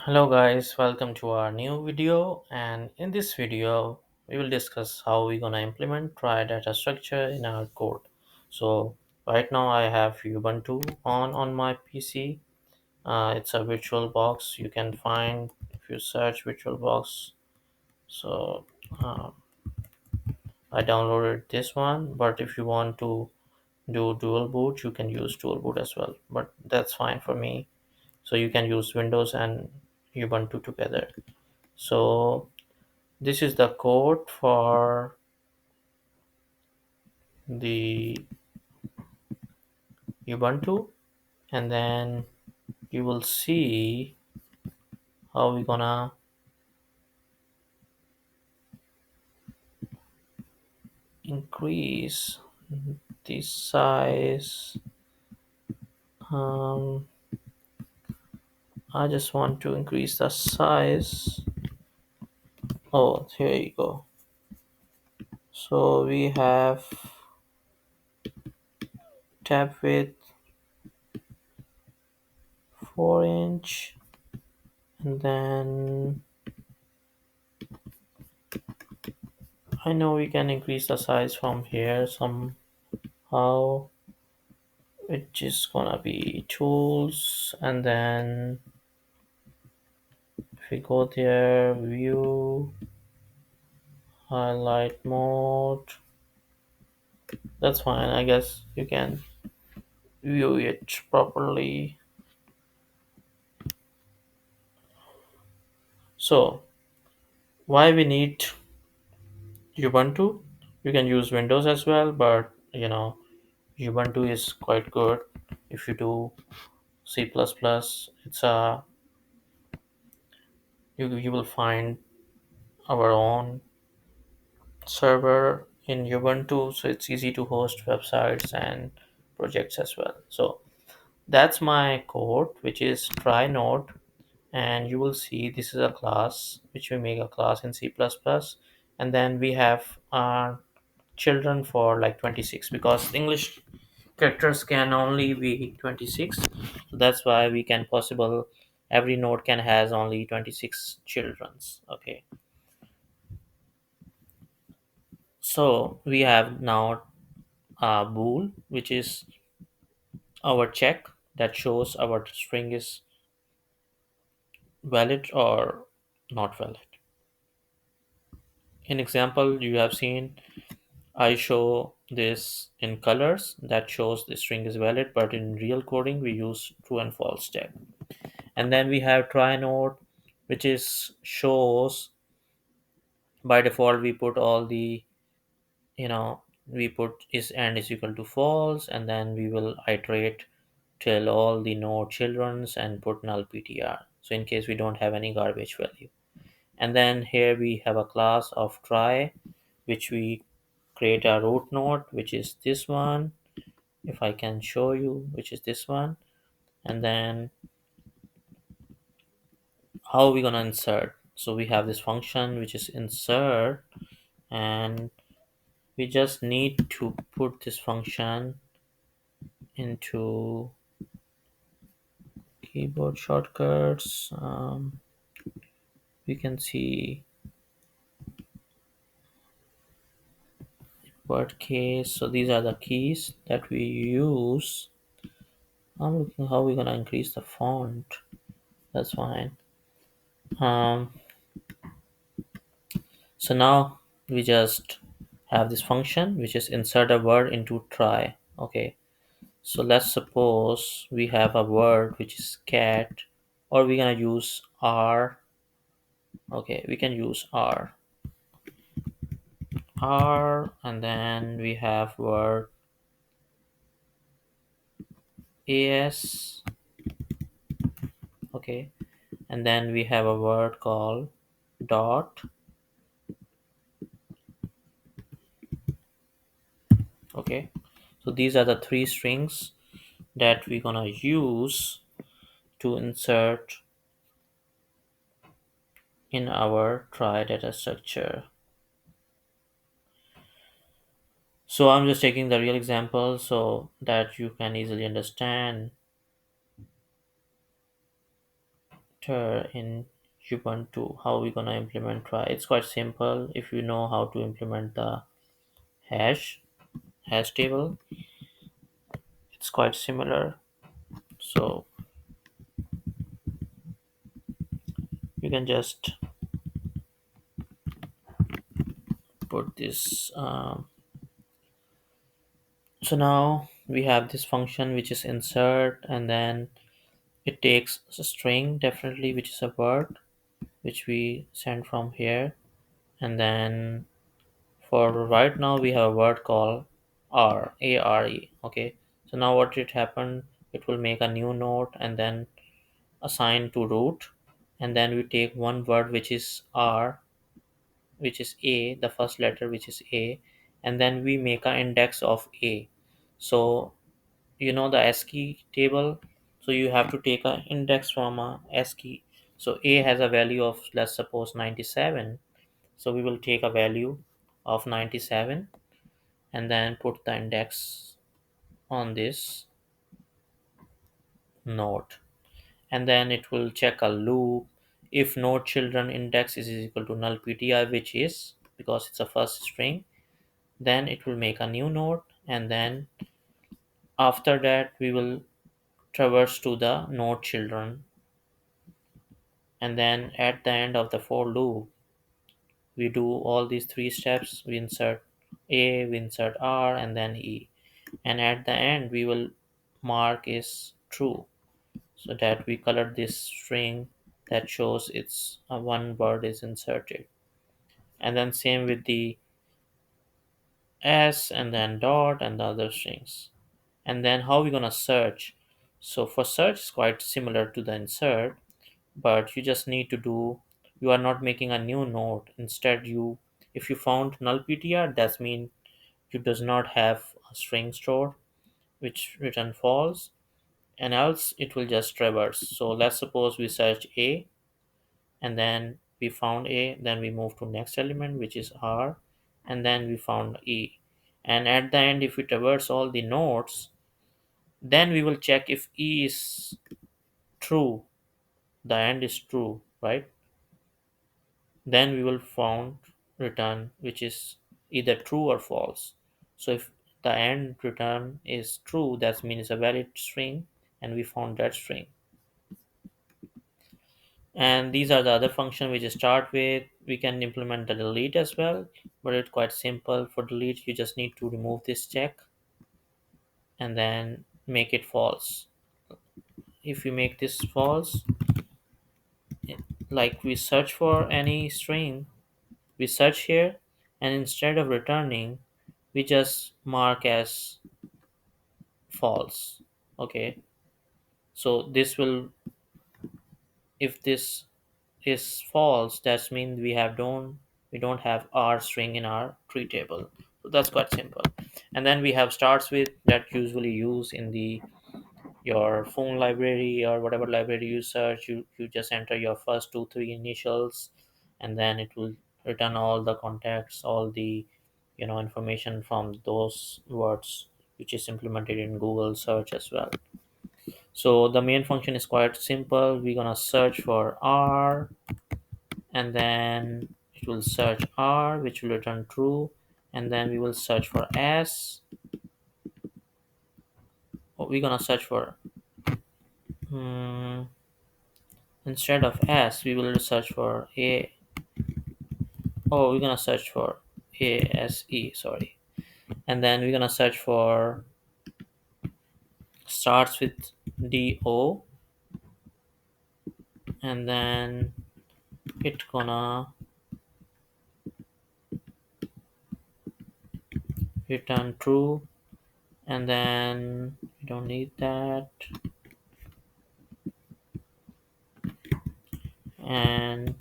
Hello guys, welcome to our new video, and in this video we will discuss how we're gonna implement try data structure in our code. So right now I have Ubuntu on my PC. It's a virtual box you can find if you search virtual box. So uh, I downloaded this one, but if you want to do dual boot you can use dual boot as well, but that's fine for me. So you can use Windows and Ubuntu together. So this is the code for the Ubuntu, and then you will see how we're gonna increase the size. Um, I just want to increase the size. Oh, here you go. So we have tab width 4 inch, and then I know we can increase the size from here somehow, which is gonna be tools, and then if we go there, view, highlight mode, that's fine. I guess you can view it properly. So why we need Ubuntu? You can use Windows as well, but Ubuntu is quite good if you do C++. It's a you will find our own server in Ubuntu, so it's easy to host websites and projects as well. So that's my code, which is try node, and you will see this is a class which we make a class in C++, and then we have children for like 26 because English characters can only be 26. So that's why we can possible every node can has only 26 childrens. Okay, so we have now bool, which is our check that shows our string is valid or not valid. In example, you have seen I show this in colors that shows the string is valid, but in real coding we use true and false check. And then we have try node, which is shows by default we put all the we put is and is equal to false, and then we will iterate till all the node childrens and put null ptr, so in case we don't have any garbage value. And then here we have a class of try, which we create a root node, which is this one, if I can show you, which is this one. And then how are we gonna insert? So we have this function which is insert, and we just need to put this function into keyboard shortcuts. We can see word case. So these are the keys that we use. I'm looking how we're gonna increase the font. That's fine. Um, so now we just have this function which is insert a word into try. Okay. So let's suppose we have a word which is cat, or we're gonna use R. Okay, we can use R, and then we have word as. Okay, and then we have a word called dot. Okay, so these are the three strings that we're gonna use to insert in our try data structure. So I'm just taking the real example so that you can easily understand. enter in Ubuntu. How we gonna implement try? It's quite simple if you know how to implement the hash hash table. It's quite similar. So you can just put this. So now we have this function which is insert, and then it takes a string definitely, which is a word which we send from here, and then for right now we have a word called are. Okay, so now what it happened, it will make a new node and then assign to root, and then we take one word which is r, which is a, the first letter which is a, and then we make an index of a. So you know the ASCII table, so you have to take an index from a ASCII. So a has a value of, let's suppose, 97, so we will take a value of 97 and then put the index on this node, and then it will check a loop. If node children index is equal to null ptr, which is because it's a first string, then it will make a new node, and then after that we will traverse to the node children, and then at the end of the for loop we do all these three steps. We insert a, we insert r, and then e, and at the end we will mark is true, so that we color this string that shows it's one word is inserted. And then same with the s, and then dot, and the other strings. And then how we gonna search? So for search is quite similar to the insert, but you just need to do, you are not making a new node. Instead, you, if you found null ptr, that means you does not have a string stored which return false, and else it will just traverse. So let's suppose we search a, and then we found a, then we move to next element which is r, and then we found e, and at the end if we traverse all the nodes, then we will check if e is true, the end is true, right? Then we will found return which is either true or false. So if the end return is true, that means it's a valid string, and we found that string. And these are the other function which start with, we can implement the delete as well, but it's quite simple. For delete you just need to remove this check and then make it false. If you make this false, like we search for any string, we search here, and instead of returning we just mark as false. Okay, so this will, if this is false, that means we don't have r string in our tree table. So that's quite simple. And then we have starts with, that usually use in the your phone library or whatever library you search. You just enter your first two three initials, and then it will return all the contacts, all the information from those words, which is implemented in Google search as well. So the main function is quite simple. We're gonna search for r, and then it will search r, which will return true, and then we will search for s. We're gonna search for, hmm, instead of s we will search for a. Oh, we're gonna search for ase, sorry. And then we're gonna search for starts with do, and then it gonna return true, and then we don't need that. And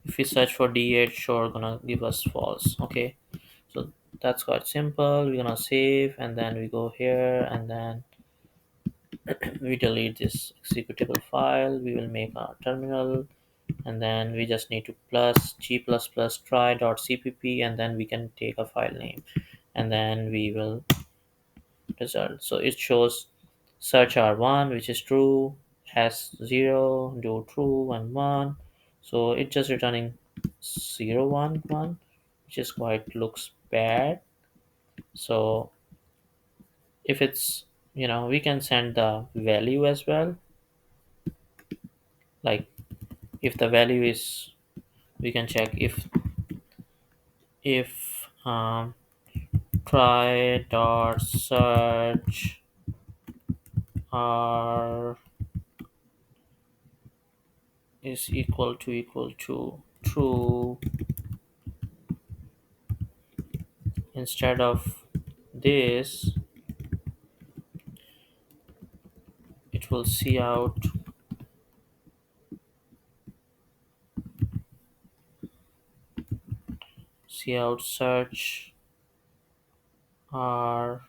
if we search for d8, sure gonna give us false. Okay, so that's quite simple. We're gonna save, and then we go here, and then we delete this executable file. We will make our terminal, and then we just need to plus g plus plus try.cpp, and then we can take a file name, and then we will result. So it shows search r1, which is true, as 0, do true and 1. So it's just returning 0 1 1, which is quite looks bad. So if it's, we can send the value as well. Like if the value is, we can check if try dot search r is equal to true, instead of this it will see out search r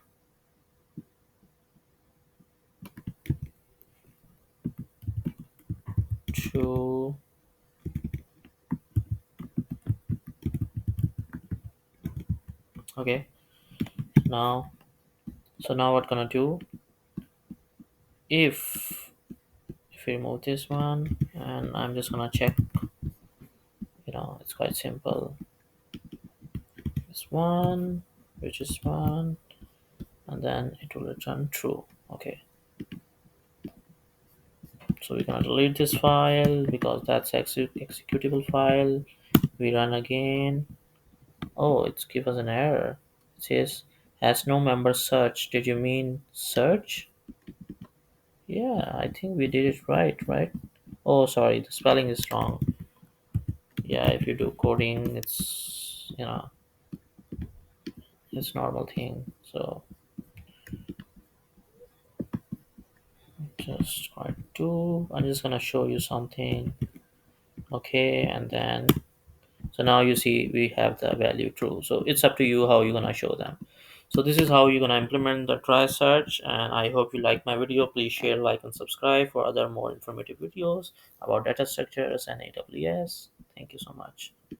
true. Okay, now, so now what gonna do, if we remove this one, and I'm just gonna check, it's quite simple. This one, which is one, and then it will return true. Okay, so we're gonna delete this file because that's executable file. We run again. Oh, it's give us an error. It says has no member search. Did you mean search? Yeah, I think we did it right? Oh, sorry, the spelling is wrong. Yeah, if you do coding, it's normal thing. So just try to. I'm just gonna show you something. Okay, and then, so now you see we have the value true. So it's up to you how you're gonna show them. So this is how you're gonna implement the try search, and I hope you like my video. Please share, like, and subscribe for other more informative videos about data structures and AWS. Thank you so much.